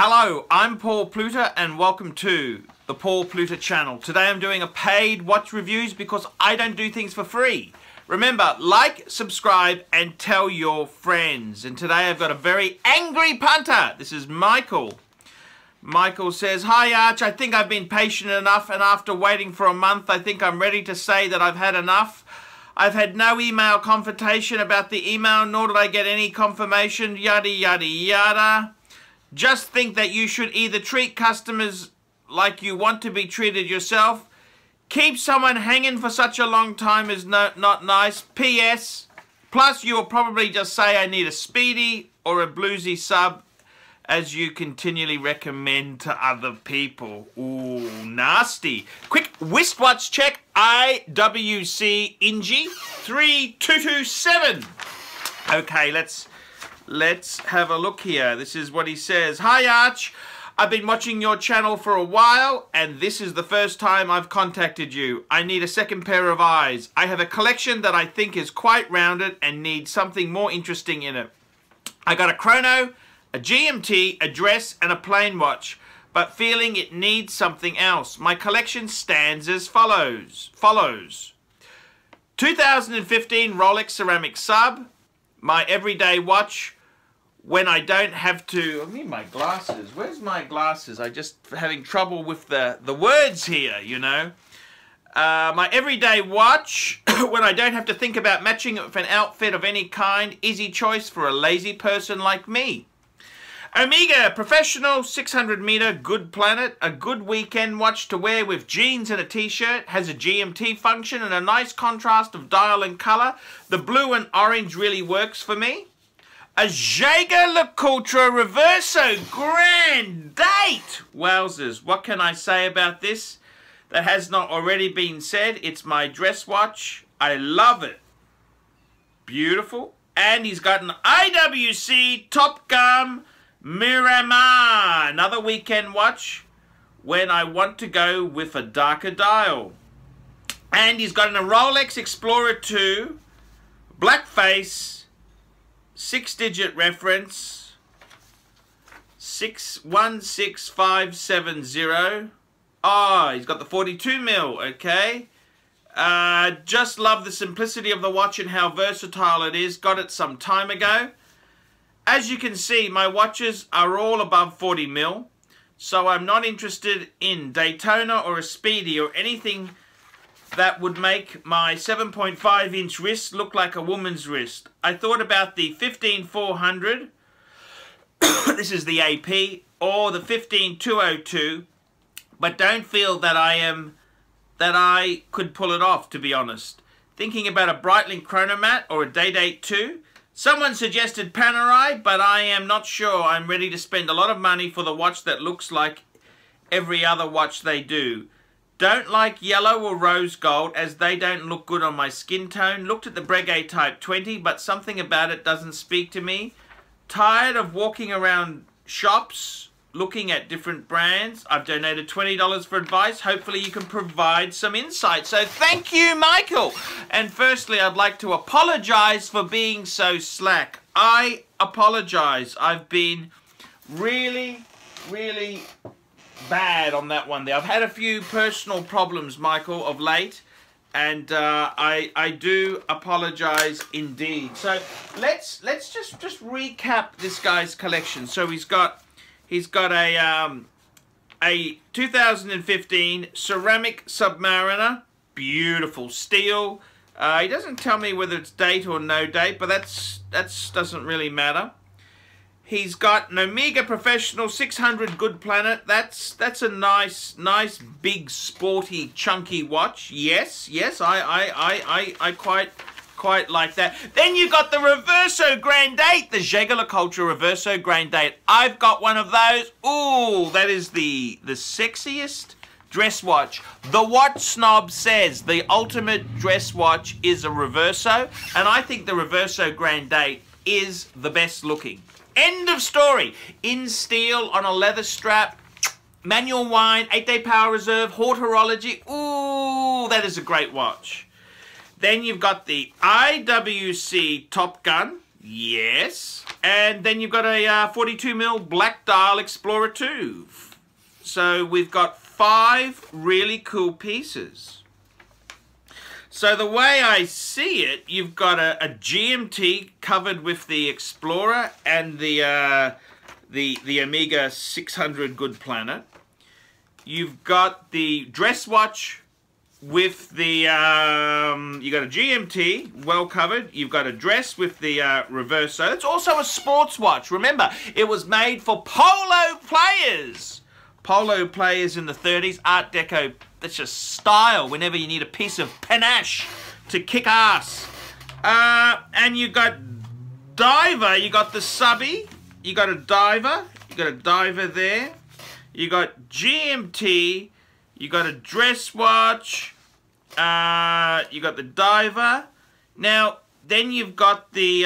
Hello, I'm Paul Pluta and welcome to the Paul Pluta channel. Today I'm doing a paid watch reviews because I don't do things for free. Remember, like, subscribe and tell your friends. And today I've got a very angry punter. This is Michael. Michael says, "Hi Arch, I think I've been patient enough and after waiting for a month I think I'm ready to say that I've had enough. I've had no email confrontation about the email, nor did I get any confirmation, yada yada yada. Just think that you should either treat customers like you want to be treated yourself. Keep someone hanging for such a long time is not nice. P.S. Plus you will probably just say I need a speedy or a bluesy sub as you continually recommend to other people." Ooh, nasty. Quick wristwatch check. IWC Ingy 3227. Okay, let's have a look here. This is what he says. "Hi Arch, I've been watching your channel for a while and this is the first time I've contacted you. I need a second pair of eyes. I have a collection that I think is quite rounded and needs something more interesting in it. I got a chrono, a GMT, a dress and a plain watch, but feeling it needs something else. My collection stands as follows. 2015 Rolex ceramic sub, my everyday watch when I don't have to, I need my glasses. Where's my glasses? I'm just having trouble with the words here, you know. My everyday watch when I don't have to think about matching it with an outfit of any kind. Easy choice for a lazy person like me. Omega Professional 600 meter Good Planet, a good weekend watch to wear with jeans and a t-shirt, has a GMT function and a nice contrast of dial and color. The blue and orange really works for me. A Jaeger-LeCoultre Reverso Grand Date. Wowzers, what can I say about this that has not already been said? It's my dress watch. I love it. Beautiful. And he's got an IWC Top Gun Miramar, another weekend watch when I want to go with a darker dial. And he's got a Rolex Explorer 2, black face, 6-digit reference, 616570. Oh, he's got the 42 mil, okay. Just love the simplicity of the watch and how versatile it is. Got it some time ago. As you can see, my watches are all above 40 mil, so I'm not interested in Daytona or a Speedy or anything that would make my 7.5 inch wrist look like a woman's wrist. I thought about the 15400, this is the AP, or the 15202, but don't feel that I could pull it off, to be honest. Thinking about a Breitling Chronomat or a Day-Date 2. Someone suggested Panerai, but I am not sure I'm ready to spend a lot of money for the watch that looks like every other watch they do. Don't like yellow or rose gold as they don't look good on my skin tone. Looked at the Breguet Type 20, but something about it doesn't speak to me. Tired of walking around shops looking at different brands. I've donated $20 for advice. Hopefully you can provide some insight. So thank you, Michael. And firstly, I'd like to apologize for being so slack. I apologize. I've been really bad on that one there. I've had a few personal problems, Michael, of late. And I do apologize indeed. So let's just recap this guy's collection. So he's got a 2015 ceramic Submariner, beautiful steel. He doesn't tell me whether it's date or no date, but that doesn't really matter. He's got an Omega Professional 600 Good Planet. That's a nice big sporty chunky watch. Yes, I quite like that. Then you got the Reverso Grand Date, the Jaeger-LeCoultre Reverso Grand Date. I've got one of those. Ooh, that is the sexiest dress watch. The watch snob says the ultimate dress watch is a Reverso, and I think the Reverso Grand Date is the best looking. End of story. In steel on a leather strap, manual wind, 8-day power reserve, haute horology. Ooh, that is a great watch. Then you've got the IWC Top Gun. Yes. And then you've got a 42mm black dial Explorer 2. So we've got 5 really cool pieces. So the way I see it, you've got a GMT covered with the Explorer and the Omega 600 Good Planet. You've got the dress watch with the, you got a GMT, well covered. You've got a dress with the Reverso. It's also a sports watch. Remember, it was made for polo players. Polo players in the 30s, Art Deco, that's just style whenever you need a piece of panache to kick ass. And you got diver, you got the subby, you got a diver there. You got GMT, you got a dress watch, you got the diver. Now, then you've got the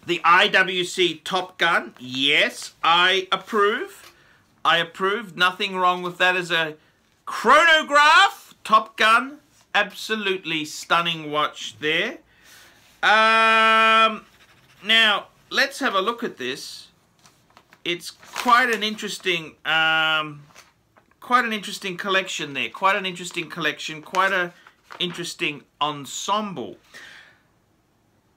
IWC Top Gun. Yes, I approve. I approve. Nothing wrong with that as a chronograph. Top Gun, absolutely stunning watch there. Now, let's have a look at this. It's quite an interesting collection there. Quite an interesting collection. Quite an interesting ensemble.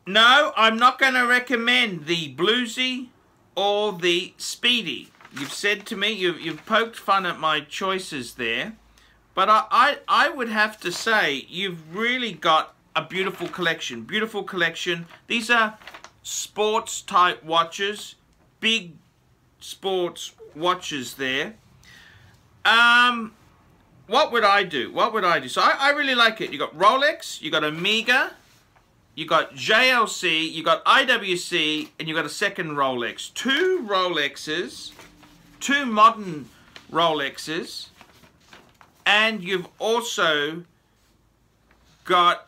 No, I'm not going to recommend the Bluesy or the Speedy. You've said to me, you've poked fun at my choices there. But I would have to say, you've really got a beautiful collection. Beautiful collection. These are sports type watches. Big sports watches there. What would I do? What would I do? So I really like it. You got Rolex, you got Omega, you got JLC, you got IWC, and you got a second Rolex. 2 Rolexes, 2 modern Rolexes, and you've also got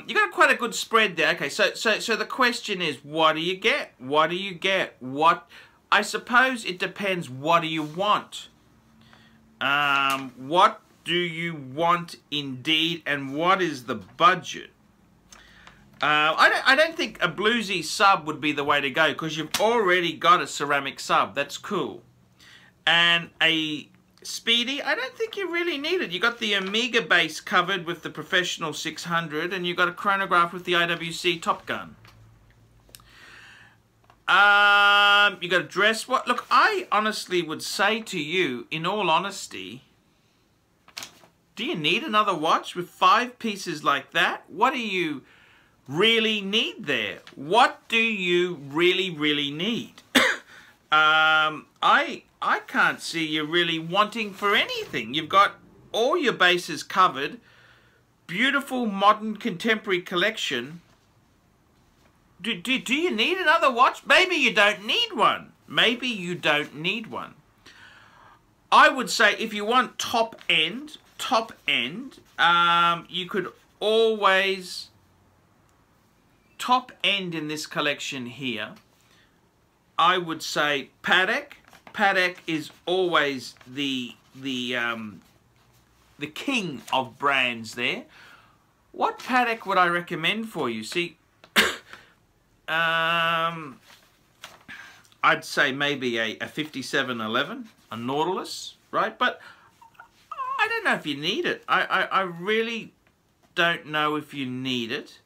you got quite a good spread there. Okay, so the question is, what do you get? What do you get? What? I suppose it depends. What do you want? What do you want indeed, and what is the budget? I don't think a Bluesy sub would be the way to go, because you've already got a ceramic sub. That's cool. And a Speedy, I don't think you really need it. You got the Omega base covered with the Professional 600, and you got a chronograph with the IWC Top Gun. You got a dress. What? Look, I honestly would say to you, in all honesty, do you need another watch with 5 pieces like that? What do you really need there? What do you really need? I can't see you really wanting for anything. You've got all your bases covered. Beautiful modern contemporary collection. Do you need another watch? Maybe you don't need one. Maybe you don't need one. I would say if you want top end, you could always top end in this collection here. I would say Patek. Patek is always the king of brands there. What Patek would I recommend for you? See, I'd say maybe a 5711, a Nautilus, right? But I don't know if you need it. I really don't know if you need it.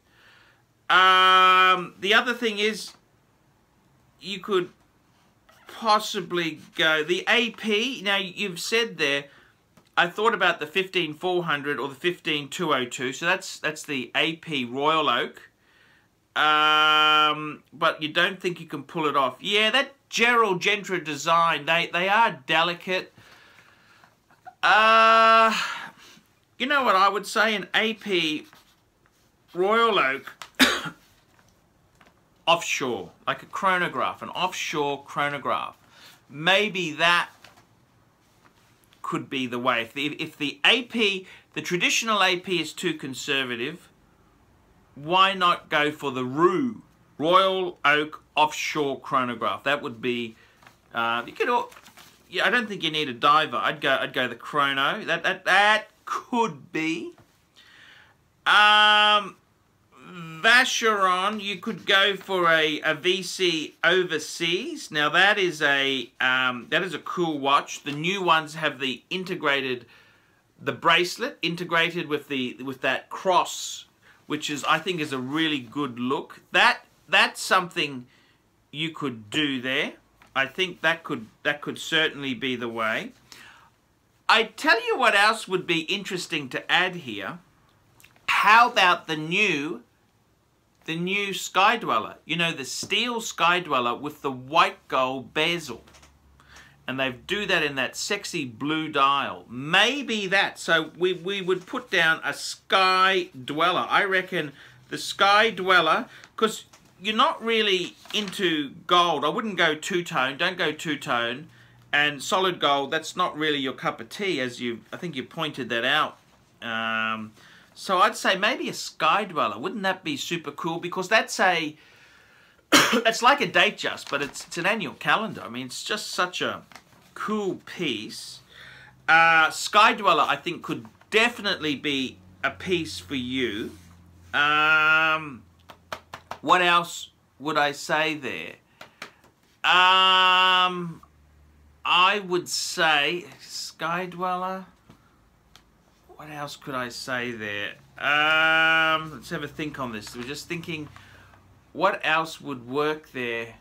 The other thing is, you could possibly go the AP. Now, you've said there, I thought about the 15400 or the 15202. So that's the AP Royal Oak. But you don't think you can pull it off. Yeah, that Gerald Gentry design, they are delicate. You know what I would say? An AP Royal Oak offshore, like a chronograph, an offshore chronograph. Maybe that could be the way. If the AP, the traditional AP is too conservative, why not go for the Royal Oak offshore chronograph? That would be, you could, yeah, I don't think you need a diver. I'd go the chrono. That could be. Vacheron, you could go for a VC Overseas. Now that is a cool watch. The new ones have the bracelet integrated with that cross, which is, I think, is a really good look. That's something you could do there. I think that could certainly be the way. I tell you what else would be interesting to add here. How about the new Sky Dweller? You know, the steel Sky Dweller with the white gold bezel. And they do that in that sexy blue dial. Maybe that. So we would put down a Sky Dweller. I reckon the Sky Dweller, because you're not really into gold. I wouldn't go two-tone. Don't go two-tone. And solid gold, that's not really your cup of tea, as I think you pointed that out. So I'd say maybe a Sky Dweller. Wouldn't that be super cool? Because that's it's like a Datejust, but it's an annual calendar. I mean, it's just such a cool piece. Sky Dweller, I think, could definitely be a piece for you. What else would I say there? I would say Sky Dweller. What else could I say there? Let's have a think on this. We're just thinking, what else would work there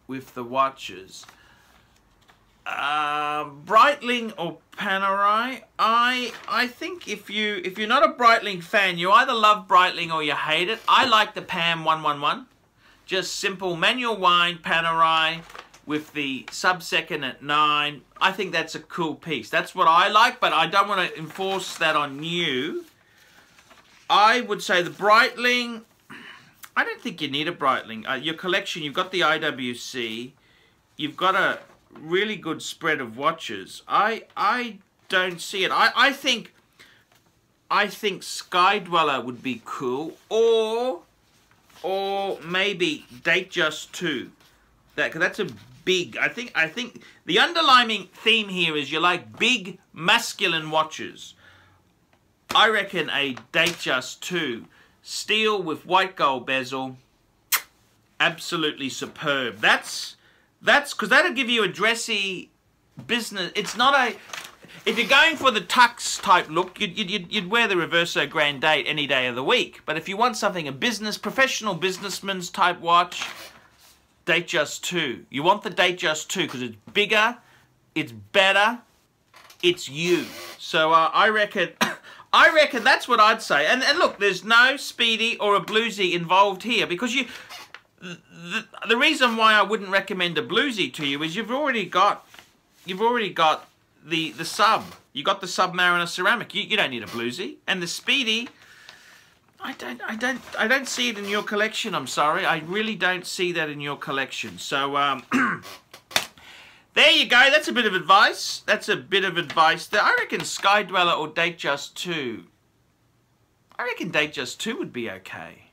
with the watches? Breitling or Panerai? I think if you're not a Breitling fan, you either love Breitling or you hate it. I like the PAM 111. Just simple manual wind Panerai with the sub-second at 9. I think that's a cool piece. That's what I like, but I don't want to enforce that on you. I would say the Breitling, I don't think you need a Breitling. Your collection, you've got the IWC, you've got a really good spread of watches. I don't see it. I think Sky Dweller would be cool, or maybe Datejust 2. That's a big. I think the underlying theme here is you like big masculine watches. I reckon a Datejust 2, steel with white gold bezel, absolutely superb. That's because that'll give you a dressy business. It's not a. If you're going for the tux type look, you'd wear the Reverso Grand Date any day of the week. But if you want something, a professional businessman's type watch, Datejust 2. You want the Datejust 2 because it's bigger, it's better, it's you. So I reckon that's what I'd say. And look, there's no Speedy or a Bluesy involved here, because the reason why I wouldn't recommend a Bluesy to you is you've already got the sub. You got the Submariner ceramic. You don't need a Bluesy. And the Speedy, I don't see it in your collection. I'm sorry. I really don't see that in your collection. So there you go. That's a bit of advice. That's a bit of advice there. I reckon Sky Dweller or Datejust 2. I reckon Datejust 2 would be okay.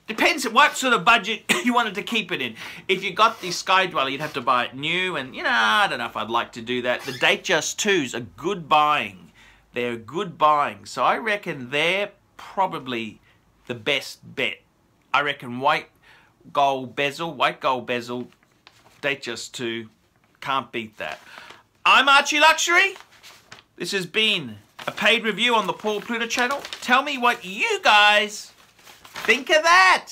Depends on what sort of budget you wanted to keep it in. If you got the Sky Dweller, you'd have to buy it new, and you know, I don't know if I'd like to do that. The Datejust 2s are good buying. They're good buying. So I reckon they're probably the best bet. I reckon white gold bezel, Datejust 2, can't beat that. I'm Archie Luxury. This has been a paid review on the Paul Pluta channel. Tell me what you guys think of that.